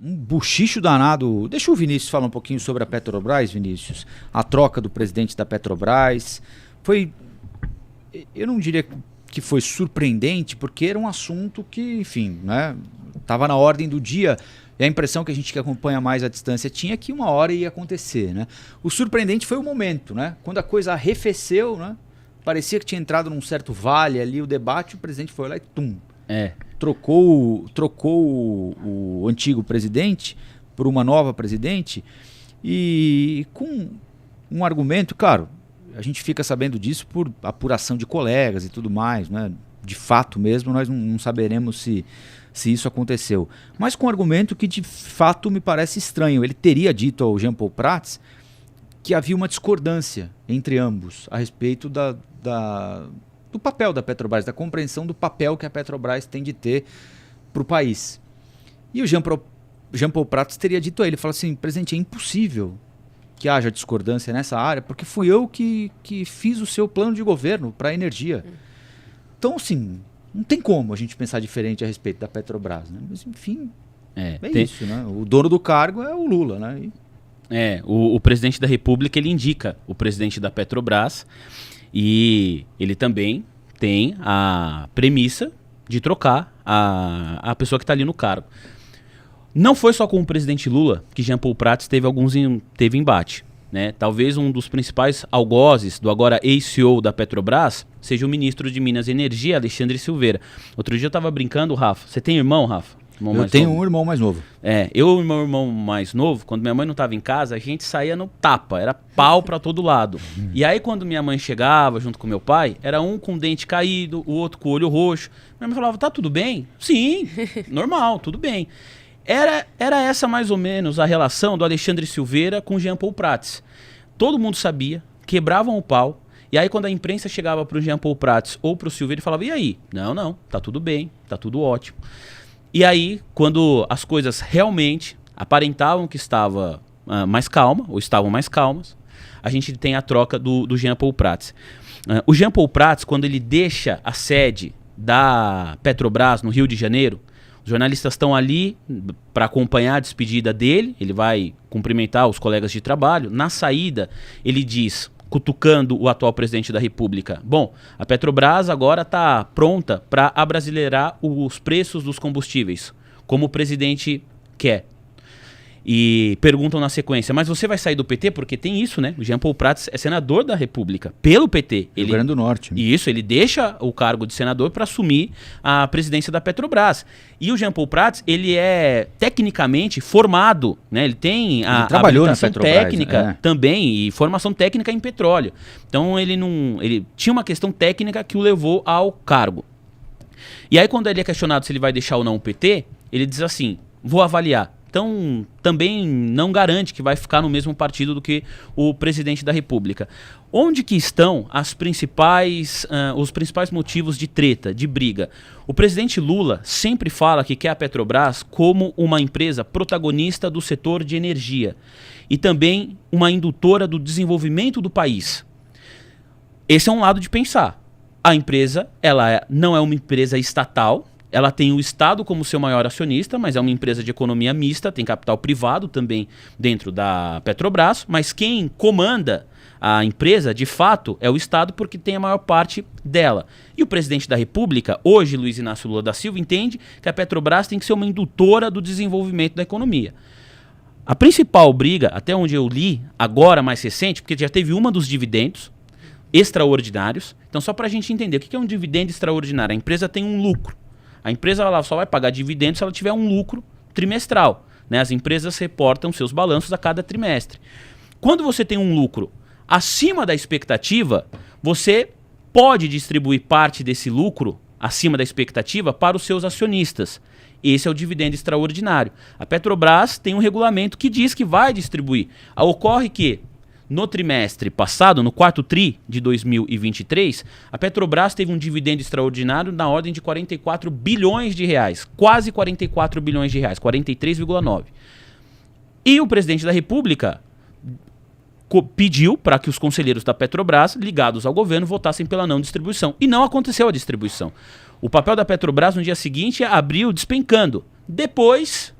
buchicho danado. Deixa o Vinícius falar um pouquinho sobre a Petrobras, Vinícius. A troca do presidente da Petrobras. Eu não diria que foi surpreendente, porque era um assunto que, enfim, né, estava na ordem do dia. E a impressão que a gente que acompanha mais à distância tinha que uma hora ia acontecer, né? O surpreendente foi o momento, né? Quando a coisa arrefeceu, né? Parecia que tinha entrado num certo vale ali o debate, o presidente foi lá e tum. Trocou o antigo presidente por uma nova presidente e com um argumento, claro, a gente fica sabendo disso por apuração de colegas e tudo mais, né? De fato mesmo, nós não saberemos se isso aconteceu. Mas com um argumento que de fato me parece estranho. Ele teria dito ao Jean Paul Prats que havia uma discordância entre ambos a respeito do papel da Petrobras, da compreensão do papel que a Petrobras tem de ter para o país. E o Jean Paul Prats teria dito a ele, falou assim, presidente, é impossível que haja discordância nessa área, porque fui eu que fiz o seu plano de governo para a energia. Então, assim, não tem como a gente pensar diferente a respeito da Petrobras, né? Mas, enfim, isso, né? O dono do cargo é o Lula, né? O presidente da República, ele indica o presidente da Petrobras e ele também tem a premissa de trocar a pessoa que está ali no cargo. Não foi só com o presidente Lula que Jean Paul Prats teve embate, né? Talvez um dos principais algozes do agora ex-CEO da Petrobras seja o ministro de Minas e Energia, Alexandre Silveira. Outro dia eu estava brincando, Rafa. Você tem irmão, Rafa? Eu tenho um irmão mais novo. Eu e meu irmão mais novo, quando minha mãe não estava em casa, a gente saía no tapa, era pau para todo lado. E aí quando minha mãe chegava junto com meu pai, era um com o dente caído, o outro com o olho roxo. Minha mãe falava, tá tudo bem? Sim, normal, tudo bem. Era essa mais ou menos a relação do Alexandre Silveira com Jean Paul Prats. Todo mundo sabia, quebravam o pau, e aí quando a imprensa chegava para o Jean Paul Prats ou para o Silveira, ele falava, e aí? Não, tá tudo bem, tá tudo ótimo. E aí, quando as coisas realmente aparentavam que estava mais calma, ou estavam mais calmas, a gente tem a troca do Jean Paul Prats. O Jean Paul Prats, quando ele deixa a sede da Petrobras no Rio de Janeiro, os jornalistas estão ali para acompanhar a despedida dele, ele vai cumprimentar os colegas de trabalho. Na saída, ele diz, cutucando o atual presidente da República, bom, a Petrobras agora está pronta para abrasileirar os preços dos combustíveis, como o presidente quer. E perguntam na sequência, mas você vai sair do PT? Porque tem isso, né? O Jean Paul Prats é senador da República, pelo PT. Rio Grande do Norte. Isso, ele deixa o cargo de senador para assumir a presidência da Petrobras. E o Jean Paul Prats, ele é tecnicamente formado, né? Ele tem a trabalhou na Petrobras, técnica também e formação técnica em petróleo. Então ele tinha uma questão técnica que o levou ao cargo. E aí quando ele é questionado se ele vai deixar ou não o PT, ele diz assim, vou avaliar. Então, também não garante que vai ficar no mesmo partido do que o presidente da República. Onde que estão os principais motivos de treta, de briga? O presidente Lula sempre fala que quer a Petrobras como uma empresa protagonista do setor de energia e também uma indutora do desenvolvimento do país. Esse é um lado de pensar. A empresa, ela não é uma empresa estatal. Ela tem o Estado como seu maior acionista, mas é uma empresa de economia mista, tem capital privado também dentro da Petrobras, mas quem comanda a empresa, de fato, é o Estado porque tem a maior parte dela. E o presidente da República, hoje Luiz Inácio Lula da Silva, entende que a Petrobras tem que ser uma indutora do desenvolvimento da economia. A principal briga, até onde eu li, agora mais recente, porque já teve uma dos dividendos extraordinários. Então, só para a gente entender, o que é um dividendo extraordinário? A empresa tem um lucro. A empresa ela só vai pagar dividendos se ela tiver um lucro trimestral, né? As empresas reportam seus balanços a cada trimestre. Quando você tem um lucro acima da expectativa, você pode distribuir parte desse lucro acima da expectativa para os seus acionistas. Esse é o dividendo extraordinário. A Petrobras tem um regulamento que diz que vai distribuir. Ocorre que no trimestre passado, no quarto tri de 2023, a Petrobras teve um dividendo extraordinário na ordem de 44 bilhões de reais, quase 44 bilhões de reais, 43,9. E o presidente da República pediu para que os conselheiros da Petrobras, ligados ao governo, votassem pela não distribuição. E não aconteceu a distribuição. O papel da Petrobras no dia seguinte abriu despencando. Depois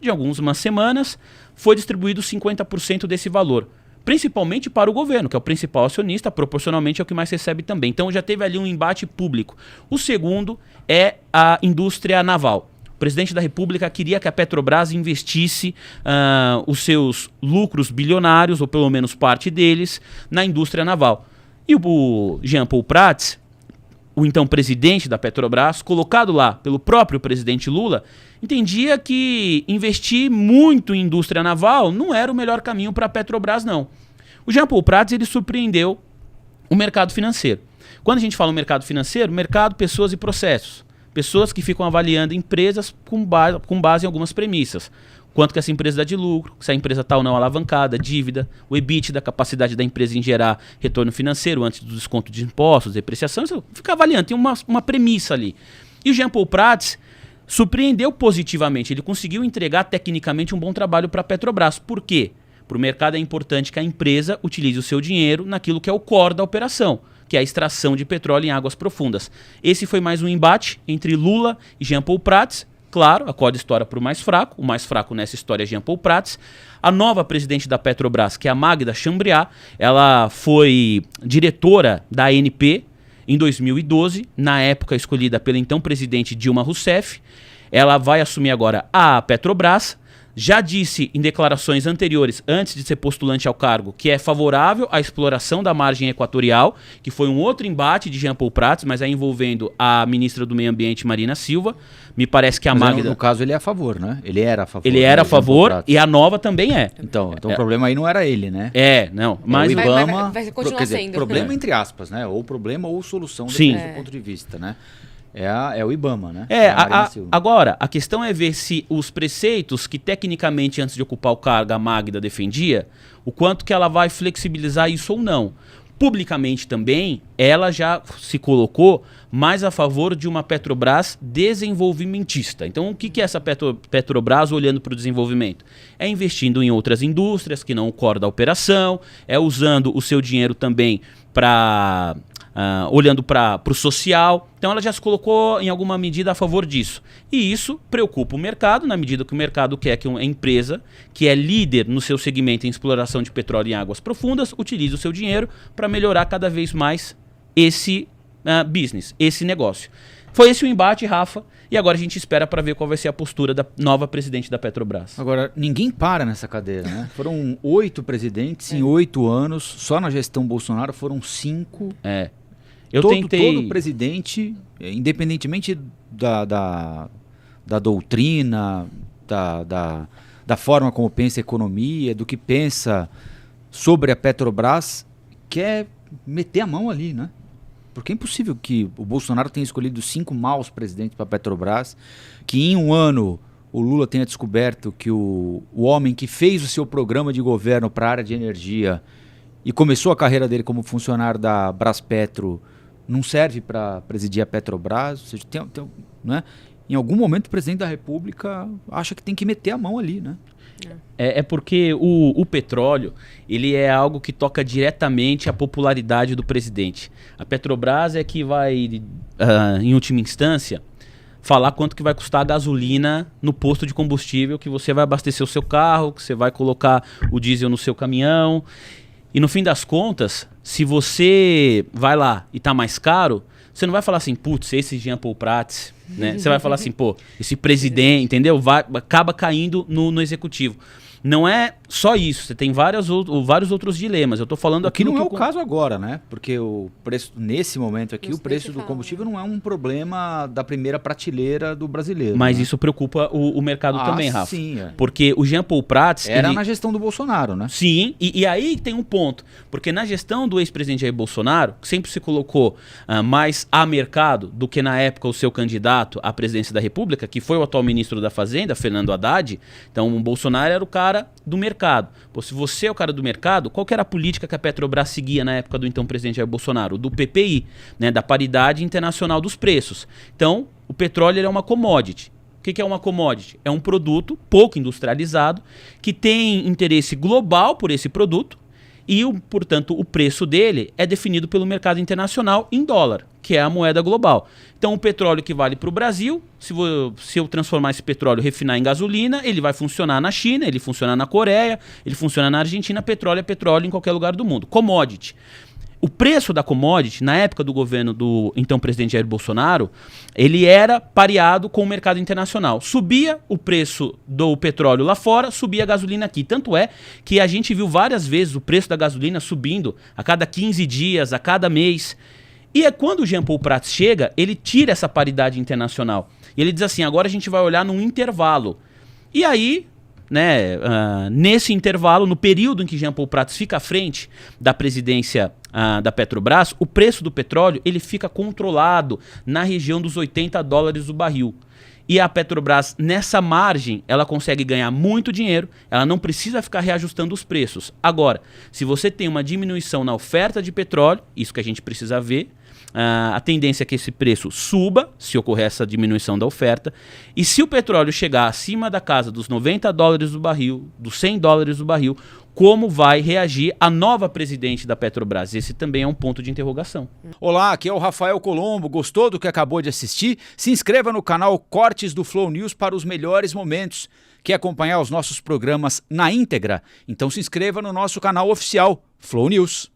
de algumas semanas, foi distribuído 50% desse valor. Principalmente para o governo, que é o principal acionista, proporcionalmente é o que mais recebe também. Então já teve ali um embate público. O segundo é a indústria naval. O presidente da República queria que a Petrobras investisse os seus lucros bilionários, ou pelo menos parte deles, na indústria naval. E o Jean Paul Prats, o então presidente da Petrobras, colocado lá pelo próprio presidente Lula, entendia que investir muito em indústria naval não era o melhor caminho para a Petrobras, não. O Jean Paul Prats, ele surpreendeu o mercado financeiro. Quando a gente fala no mercado financeiro, mercado, pessoas e processos. Pessoas que ficam avaliando empresas com base em algumas premissas. Quanto que essa empresa dá de lucro, se a empresa está ou não alavancada, dívida, o EBITDA, da capacidade da empresa em gerar retorno financeiro antes do desconto de impostos, depreciação, você fica avaliando, tem uma premissa ali. E o Jean Paul Prats surpreendeu positivamente, ele conseguiu entregar tecnicamente um bom trabalho para a Petrobras. Por quê? Para o mercado é importante que a empresa utilize o seu dinheiro naquilo que é o core da operação, que é a extração de petróleo em águas profundas. Esse foi mais um embate entre Lula e Jean Paul Prats. Claro, a corda estoura para o mais fraco nessa história é Jean Paul Prats. A nova presidente da Petrobras, que é a Magda Chambriard, ela foi diretora da ANP em 2012, na época escolhida pela então presidente Dilma Rousseff. Ela vai assumir agora a Petrobras. Já disse em declarações anteriores, antes de ser postulante ao cargo, que é favorável à exploração da margem equatorial, que foi um outro embate de Jean Paul Prats, mas aí envolvendo a ministra do Meio Ambiente, Marina Silva. Me parece que a Magda... No caso, ele é a favor, né? Ele era a favor. Ele era a favor e a nova também é. Então o problema aí não era ele, né? Não. Mas o IBAMA... Vai continuar quer dizer, sendo. problema entre aspas, né? Ou problema ou solução, depende do ponto de vista, né? É o IBAMA, né? Agora, a questão é ver se os preceitos que tecnicamente antes de ocupar o cargo a Magda defendia, o quanto que ela vai flexibilizar isso ou não. Publicamente também, ela já se colocou mais a favor de uma Petrobras desenvolvimentista. Então, o que é essa Petrobras olhando para o desenvolvimento? É investindo em outras indústrias que não o core da operação, é usando o seu dinheiro também para... olhando para o social. Então ela já se colocou em alguma medida a favor disso. E isso preocupa o mercado, na medida que o mercado quer que uma empresa que é líder no seu segmento em exploração de petróleo em águas profundas utilize o seu dinheiro para melhorar cada vez mais esse business, esse negócio. Foi esse o embate, Rafa, e agora a gente espera para ver qual vai ser a postura da nova presidente da Petrobras. Agora, ninguém para nessa cadeira, né? Foram 8 presidentes em 8 anos, só na gestão Bolsonaro foram 5. Todo presidente, independentemente da doutrina, da forma como pensa a economia, do que pensa sobre a Petrobras, quer meter a mão ali, né? Porque é impossível que o Bolsonaro tenha escolhido 5 maus presidentes para a Petrobras, que em um ano o Lula tenha descoberto que o homem que fez o seu programa de governo para a área de energia e começou a carreira dele como funcionário da Braspetro não serve para presidir a Petrobras, ou seja, né? Em algum momento o presidente da República acha que tem que meter a mão ali, né? É porque o petróleo, ele é algo que toca diretamente a popularidade do presidente. A Petrobras é que vai, em última instância, falar quanto que vai custar a gasolina no posto de combustível que você vai abastecer o seu carro, que você vai colocar o diesel no seu caminhão. E no fim das contas, se você vai lá e tá mais caro, você não vai falar assim, putz, esse Jean Paul Prats, né? Você vai falar assim, pô, esse presidente, entendeu? Acaba caindo no executivo. Não é só isso, você tem vários outros dilemas. Eu tô falando aqui não é o caso agora, né? Porque o preço, nesse momento aqui, o preço do combustível não é um problema da primeira prateleira do brasileiro. Mas né? isso preocupa o mercado também, Rafa. Sim, Porque o Jean Paul Prats... Era na gestão do Bolsonaro, né? Sim, e aí tem um ponto. Porque na gestão do ex-presidente Jair Bolsonaro, que sempre se colocou mais a mercado do que na época o seu candidato à presidência da República, que foi o atual ministro da Fazenda, Fernando Haddad. Então o Bolsonaro era o cara do mercado. Pô, se você é o cara do mercado, qual que era a política que a Petrobras seguia na época do então presidente Jair Bolsonaro? Do PPI, né, da paridade internacional dos preços. Então, o petróleo ele é uma commodity. O que é uma commodity? É um produto pouco industrializado que tem interesse global por esse produto e, portanto, o preço dele é definido pelo mercado internacional em dólar, que é a moeda global. Então o petróleo que vale para o Brasil, se eu transformar esse petróleo e refinar em gasolina, ele vai funcionar na China, ele funciona na Coreia, ele funciona na Argentina, petróleo é petróleo em qualquer lugar do mundo. Commodity. O preço da commodity, na época do governo do então presidente Jair Bolsonaro, ele era pareado com o mercado internacional. Subia o preço do petróleo lá fora, subia a gasolina aqui. Tanto é que a gente viu várias vezes o preço da gasolina subindo a cada 15 dias, a cada mês. E é quando o Jean Paul Prats chega, ele tira essa paridade internacional. E ele diz assim, agora a gente vai olhar num intervalo. E aí, né, nesse intervalo, no período em que Jean Paul Prats fica à frente da presidência da Petrobras, o preço do petróleo ele fica controlado na região dos $80 o barril. E a Petrobras, nessa margem, ela consegue ganhar muito dinheiro, ela não precisa ficar reajustando os preços. Agora, se você tem uma diminuição na oferta de petróleo, isso que a gente precisa ver, a tendência é que esse preço suba, se ocorrer essa diminuição da oferta, e se o petróleo chegar acima da casa dos $90 o barril, dos $100 o barril, como vai reagir a nova presidente da Petrobras? Esse também é um ponto de interrogação. Olá, aqui é o Rafael Colombo. Gostou do que acabou de assistir? Se inscreva no canal Cortes do Flow News para os melhores momentos. Quer acompanhar os nossos programas na íntegra? Então se inscreva no nosso canal oficial, Flow News.